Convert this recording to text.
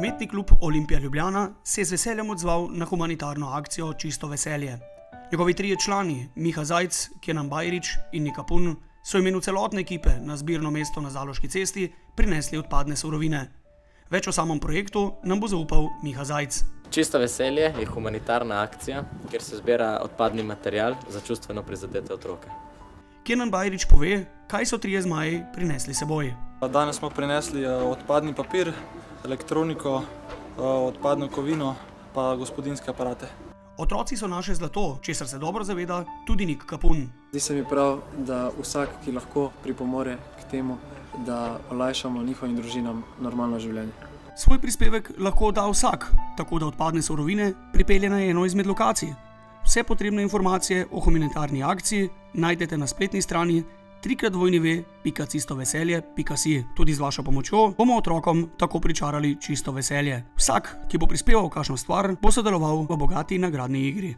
Nogometni klub Olimpija Ljubljana se je z veseljem odzval na humanitarno akcijo Čisto veselje. Njegovi trije člani, Miha Zajc, Kenan Bajrić in Nika Pun, so v imenu celotne ekipe na zbirno mesto na Zaloški cesti prinesli odpadne surovine. Več o samem projektu nam bo zaupal Miha Zajc. Čisto veselje je humanitarna akcija, kjer se zbira odpadni material za čustveno prizadete otroke. Kenan Bajrić pove, kaj so trije zmaji prinesli seboj. Danes smo prinesli odpadni papir, elektroniko, odpadno kovino pa gospodinjske aparate. Otroci so naše zlato, česar se dobro zaveda tudi Nik Kapun. Zdi se mi prav, da vsak, ki lahko pripomore k temu, da olajšamo njihovim družinam normalno življenje. Svoj prispevek lahko da vsak, tako da odpadne surovine pripelje na eno izmed lokacij. Vse potrebne informacije o humanitarni akciji najdete na spletni strani www.cistoveselje.si. Tudi z vašo pomočjo bomo otrokom tako pričarali čisto veselje. Vsak, ki bo prispeval kakšno stvar, bo sodeloval v bogati nagradni igri.